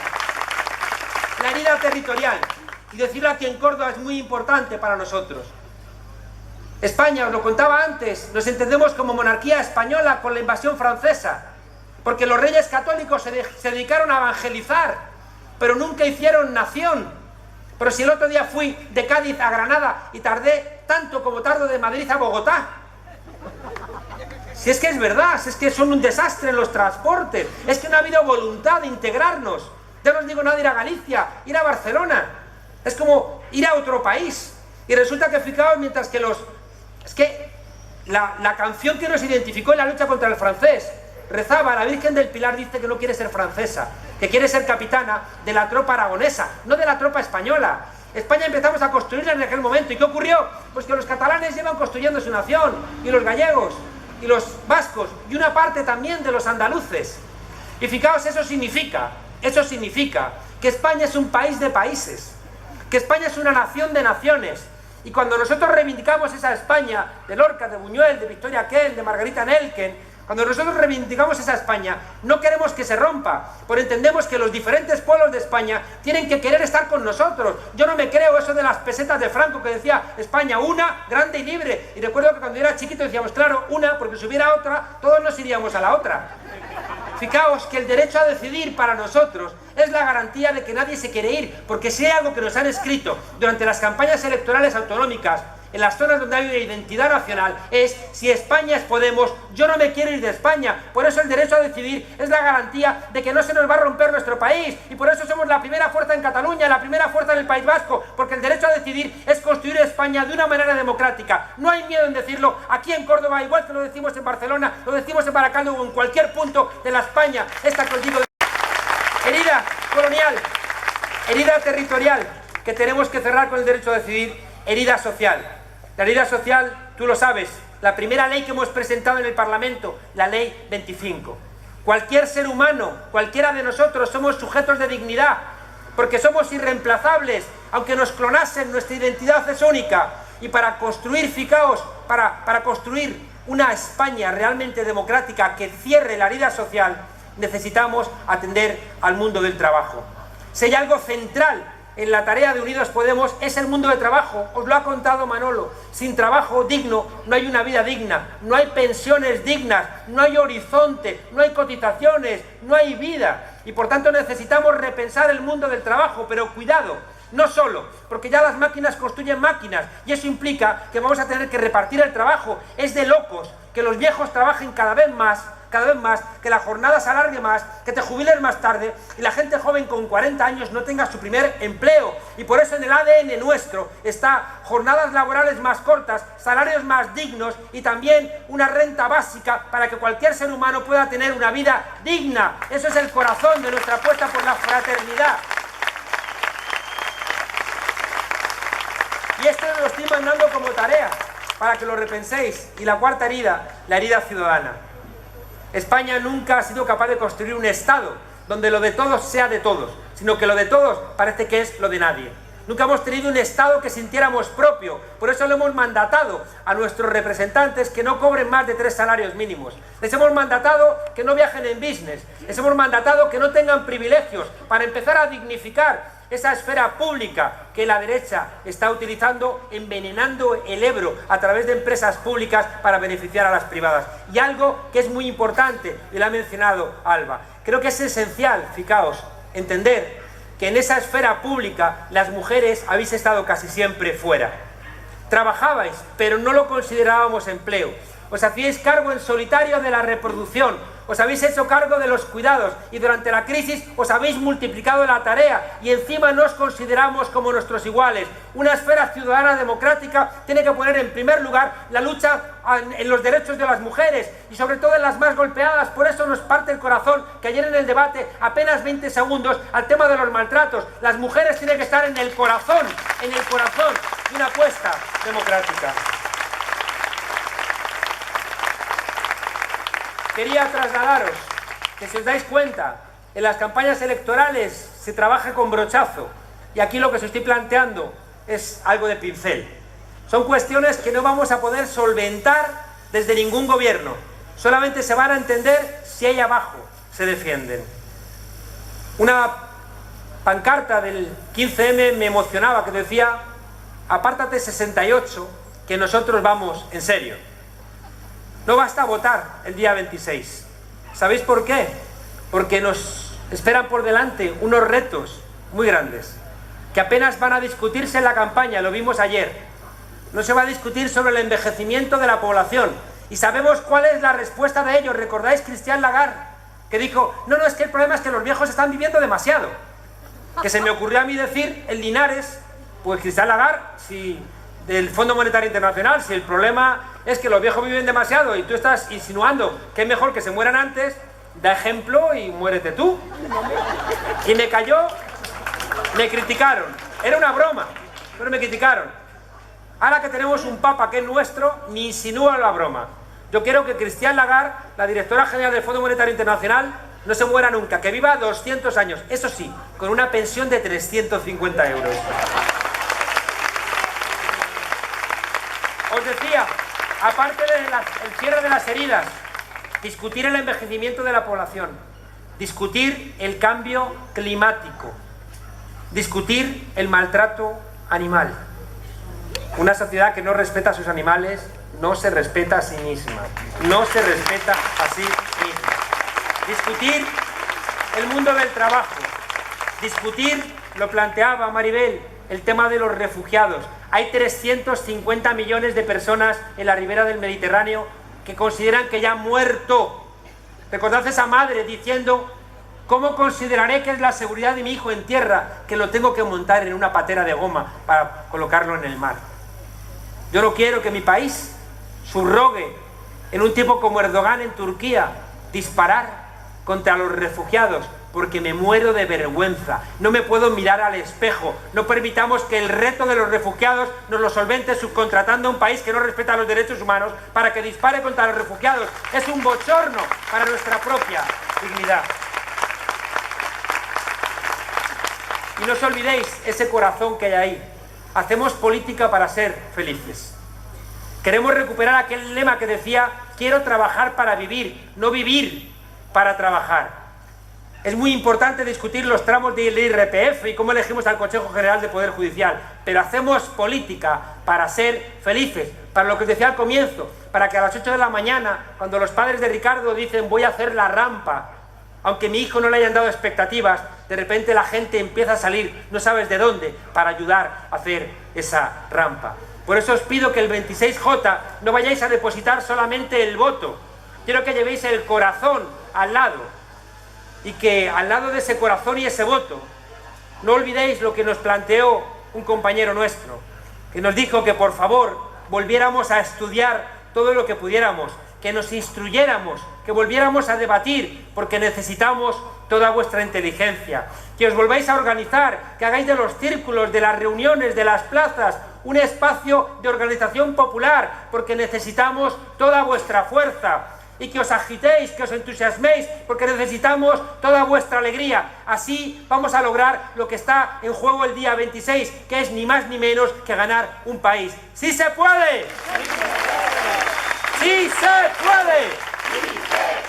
la herida territorial, y decirlo aquí en Córdoba es muy importante para nosotros. España, os lo contaba antes, nos entendemos como monarquía española con la invasión francesa, porque los reyes católicos se dedicaron a evangelizar, pero nunca hicieron nación. Pero si el otro día fui de Cádiz a Granada y tardé tanto como tardo de Madrid a Bogotá. Si es que es verdad, si es que son un desastre los transportes, es que no ha habido voluntad de integrarnos. Ya no os digo nada de ir a Galicia, ir a Barcelona. Es como ir a otro país. Y resulta que, fijaos, mientras que es que la canción que nos identificó en la lucha contra el francés rezaba, la Virgen del Pilar dice que no quiere ser francesa, que quiere ser capitana de la tropa aragonesa, no de la tropa española. España empezamos a construirla en aquel momento. ¿Y qué ocurrió? Pues que los catalanes llevan construyendo su nación, y los gallegos, y los vascos, y una parte también de los andaluces. Y fijaos, eso significa que España es un país de países, que España es una nación de naciones. Y cuando nosotros reivindicamos esa España de Lorca, de Buñuel, de Victoria Kell, de Margarita Nelken, cuando nosotros reivindicamos esa España, no queremos que se rompa, porque entendemos que los diferentes pueblos de España tienen que querer estar con nosotros. Yo no me creo eso de las pesetas de Franco que decía España una, grande y libre. Y recuerdo que cuando yo era chiquito decíamos, claro, una, porque si hubiera otra, todos nos iríamos a la otra. Fijaos que el derecho a decidir para nosotros es la garantía de que nadie se quiere ir, porque si hay algo que nos han escrito durante las campañas electorales autonómicas, en las zonas donde hay una identidad nacional, es si España es Podemos, yo no me quiero ir de España. Por eso el derecho a decidir es la garantía de que no se nos va a romper nuestro país, y por eso somos la primera fuerza en Cataluña, la primera fuerza en el País Vasco, porque el derecho a decidir es construir España de una manera democrática. No hay miedo en decirlo aquí en Córdoba, igual que lo decimos en Barcelona, lo decimos en Baracaldo o en cualquier punto de la España esta que os digo. Herida colonial, herida territorial, que tenemos que cerrar con el derecho a decidir, herida social. La herida social, tú lo sabes, la primera ley que hemos presentado en el Parlamento, la Ley 25. Cualquier ser humano, cualquiera de nosotros, somos sujetos de dignidad, porque somos irreemplazables, aunque nos clonasen, nuestra identidad es única. Y para construir, fijaos, para construir una España realmente democrática que cierre la herida social, necesitamos atender al mundo del trabajo. Si hay algo central en la tarea de Unidos Podemos es el mundo del trabajo. Os lo ha contado Manolo. Sin trabajo digno no hay una vida digna, no hay pensiones dignas, no hay horizonte, no hay cotizaciones, no hay vida. Y por tanto necesitamos repensar el mundo del trabajo, pero cuidado, no solo, porque ya las máquinas construyen máquinas y eso implica que vamos a tener que repartir el trabajo. Es de locos que los viejos trabajen cada vez más, que la jornada se alargue más, que te jubiles más tarde y la gente joven con 40 años no tenga su primer empleo. Y por eso en el ADN nuestro está jornadas laborales más cortas, salarios más dignos y también una renta básica para que cualquier ser humano pueda tener una vida digna. Eso es el corazón de nuestra apuesta por la fraternidad. Y esto lo estoy mandando como tarea para que lo repenséis. Y la cuarta herida, la herida ciudadana. España nunca ha sido capaz de construir un Estado donde lo de todos sea de todos, sino que lo de todos parece que es lo de nadie. Nunca hemos tenido un Estado que sintiéramos propio, por eso le hemos mandatado a nuestros representantes que no cobren más de 3 salarios mínimos. Les hemos mandatado que no viajen en business, les hemos mandatado que no tengan privilegios, para empezar a dignificar esa esfera pública que la derecha está utilizando, envenenando el Ebro a través de empresas públicas para beneficiar a las privadas. Y algo que es muy importante, y lo ha mencionado Alba, creo que es esencial, fijaos, entender que en esa esfera pública las mujeres habéis estado casi siempre fuera. Trabajabais, pero no lo considerábamos empleo. Os hacíais cargo en solitario de la reproducción, os habéis hecho cargo de los cuidados y durante la crisis os habéis multiplicado la tarea y encima no os consideramos como nuestros iguales. Una esfera ciudadana democrática tiene que poner en primer lugar la lucha en los derechos de las mujeres y sobre todo en las más golpeadas. Por eso nos parte el corazón que ayer en el debate, apenas 20 segundos, al tema de los maltratos. Las mujeres tienen que estar en el corazón de una apuesta democrática. Quería trasladaros que, si os dais cuenta, en las campañas electorales se trabaja con brochazo y aquí lo que os estoy planteando es algo de pincel. Son cuestiones que no vamos a poder solventar desde ningún gobierno. Solamente se van a entender si ahí abajo se defienden. Una pancarta del 15M me emocionaba que decía: apártate 68, que nosotros vamos en serio. No basta votar el día 26. ¿Sabéis por qué? Porque nos esperan por delante unos retos muy grandes, que apenas van a discutirse en la campaña, lo vimos ayer. No se va a discutir sobre el envejecimiento de la población. Y sabemos cuál es la respuesta de ellos. ¿Recordáis Christine Lagarde? Que dijo, no, es que el problema es que los viejos están viviendo demasiado. Que se me ocurrió a mí decir en Linares, pues Christine Lagarde, si del Fondo Monetario Internacional, si el problema es que los viejos viven demasiado y tú estás insinuando que es mejor que se mueran antes, da ejemplo y muérete tú. Y me cayó, me criticaron. Era una broma, pero me criticaron. Ahora que tenemos un papa que es nuestro, ni insinúa la broma. Yo quiero que Christine Lagarde, la directora general del Fondo Monetario Internacional, no se muera nunca, que viva 200 años, eso sí, con una pensión de 350 euros. Os decía, aparte del cierre de las heridas, discutir el envejecimiento de la población, discutir el cambio climático, discutir el maltrato animal. Una sociedad que no respeta a sus animales no se respeta a sí misma, no se respeta a sí misma. Discutir el mundo del trabajo, discutir, lo planteaba Maribel, el tema de los refugiados. Hay 350 millones de personas en la ribera del Mediterráneo que consideran que ya han muerto. Recordad esa madre diciendo, ¿cómo consideraré que es la seguridad de mi hijo en tierra que lo tengo que montar en una patera de goma para colocarlo en el mar? Yo no quiero que mi país subrogue en un tipo como Erdogan en Turquía disparar contra los refugiados, porque me muero de vergüenza. No me puedo mirar al espejo. No permitamos que el reto de los refugiados nos lo solvente subcontratando a un país que no respeta los derechos humanos para que dispare contra los refugiados. Es un bochorno para nuestra propia dignidad. Y no os olvidéis ese corazón que hay ahí. Hacemos política para ser felices. Queremos recuperar aquel lema que decía, quiero trabajar para vivir, no vivir para trabajar. Es muy importante discutir los tramos del IRPF y cómo elegimos al Consejo General de Poder Judicial, pero hacemos política para ser felices, para lo que os decía al comienzo, para que a las 8 de la mañana, cuando los padres de Ricardo dicen voy a hacer la rampa, aunque mi hijo no le hayan dado expectativas, de repente la gente empieza a salir, no sabes de dónde, para ayudar a hacer esa rampa. Por eso os pido que el 26J no vayáis a depositar solamente el voto, quiero que llevéis el corazón al lado, y que al lado de ese corazón y ese voto, no olvidéis lo que nos planteó un compañero nuestro, que nos dijo que por favor volviéramos a estudiar todo lo que pudiéramos, que nos instruyéramos, que volviéramos a debatir, porque necesitamos toda vuestra inteligencia, que os volváis a organizar, que hagáis de los círculos, de las reuniones, de las plazas, un espacio de organización popular, porque necesitamos toda vuestra fuerza, y que os agitéis, que os entusiasméis, porque necesitamos toda vuestra alegría. Así vamos a lograr lo que está en juego el día 26, que es ni más ni menos que ganar un país. ¡Sí se puede! ¡Sí se puede! ¡Sí se puede!